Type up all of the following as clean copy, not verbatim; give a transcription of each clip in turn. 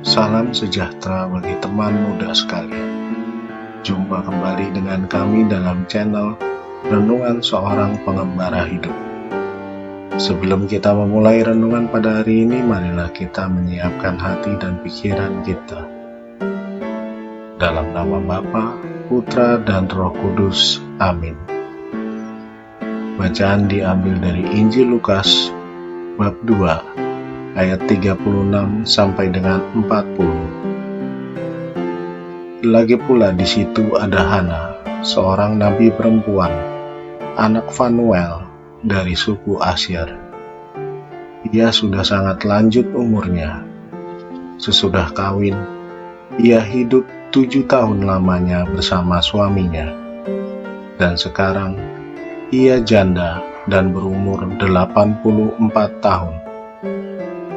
Salam sejahtera bagi teman muda sekalian. Jumpa kembali dengan kami dalam channel Renungan Seorang Pengembara Hidup. Sebelum kita memulai renungan pada hari ini, marilah kita menyiapkan hati dan pikiran kita. Dalam nama Bapa, Putra, dan Roh Kudus. Amin. Bacaan diambil dari Injil Lukas, bab 2, ayat 36 sampai dengan 40. Lagi pula di situ ada Hana, seorang nabi perempuan, anak Fanuel dari suku Asyir. Ia sudah sangat lanjut umurnya. Sesudah kawin, ia hidup 7 tahun lamanya bersama suaminya. Dan sekarang, ia janda dan berumur 84 tahun.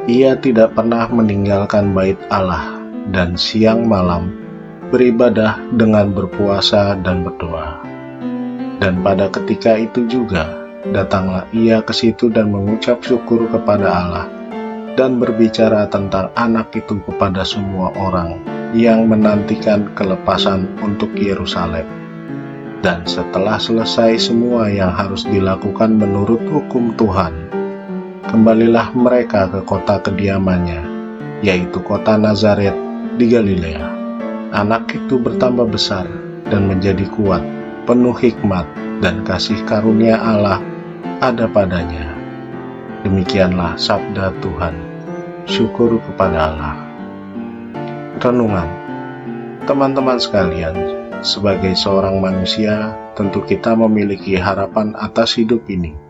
Ia tidak pernah meninggalkan bait Allah dan siang malam beribadah dengan berpuasa dan berdoa. Dan pada ketika itu juga datanglah ia ke situ dan mengucap syukur kepada Allah dan berbicara tentang anak itu kepada semua orang yang menantikan kelepasan untuk Yerusalem. Dan setelah selesai semua yang harus dilakukan menurut hukum Tuhan, kembalilah mereka ke kota kediamannya, yaitu kota Nazaret di Galilea. Anak itu bertambah besar dan menjadi kuat, penuh hikmat dan kasih karunia Allah ada padanya. Demikianlah sabda Tuhan. Syukur kepada Allah. Renungan. Teman-teman sekalian, sebagai seorang manusia, tentu kita memiliki harapan atas hidup ini.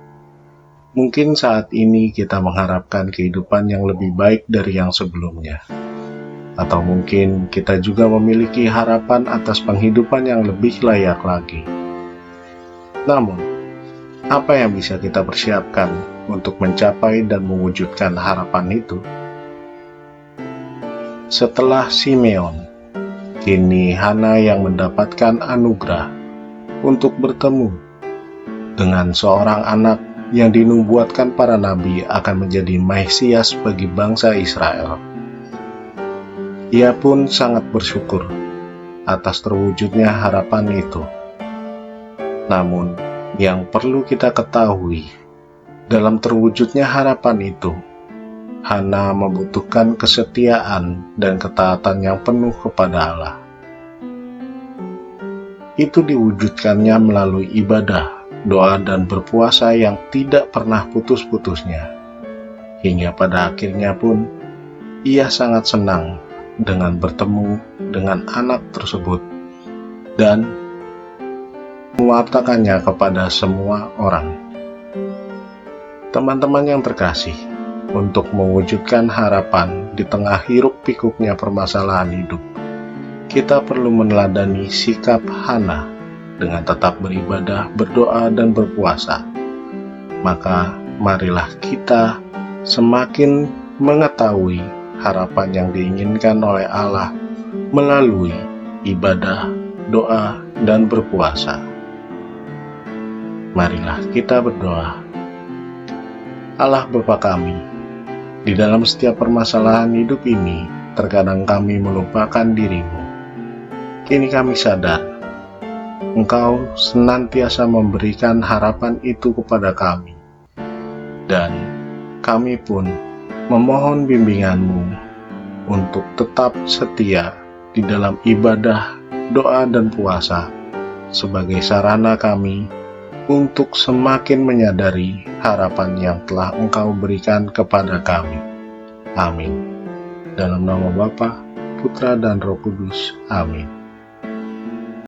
Mungkin saat ini kita mengharapkan kehidupan yang lebih baik dari yang sebelumnya. Atau mungkin kita juga memiliki harapan atas penghidupan yang lebih layak lagi. Namun, apa yang bisa kita persiapkan untuk mencapai dan mewujudkan harapan itu? Setelah Simeon, kini Hana yang mendapatkan anugerah untuk bertemu dengan seorang anak yang dinubuatkan para nabi akan menjadi Mesias bagi bangsa Israel. Ia pun sangat bersyukur atas terwujudnya harapan itu. Namun, yang perlu kita ketahui, dalam terwujudnya harapan itu, Hana membutuhkan kesetiaan dan ketaatan yang penuh kepada Allah. Itu diwujudkannya melalui ibadah, doa dan berpuasa yang tidak pernah putus-putusnya. Hingga pada akhirnya pun, ia sangat senang dengan bertemu dengan anak tersebut dan mewartakannya kepada semua orang. Teman-teman yang terkasih, untuk mewujudkan harapan di tengah hiruk-pikuknya permasalahan hidup, kita perlu meneladani sikap Hana dengan tetap beribadah, berdoa, dan berpuasa. Maka marilah kita semakin mengetahui harapan yang diinginkan oleh Allah melalui ibadah, doa, dan berpuasa. Marilah kita berdoa. Allah Bapa kami, di dalam setiap permasalahan hidup ini, terkadang kami melupakan diri-Mu. Kini kami sadar Engkau senantiasa memberikan harapan itu kepada kami, dan kami pun memohon bimbingan-Mu untuk tetap setia di dalam ibadah, doa, dan puasa sebagai sarana kami untuk semakin menyadari harapan yang telah Engkau berikan kepada kami. Amin. Dalam nama Bapa, Putra, dan Roh Kudus. Amin.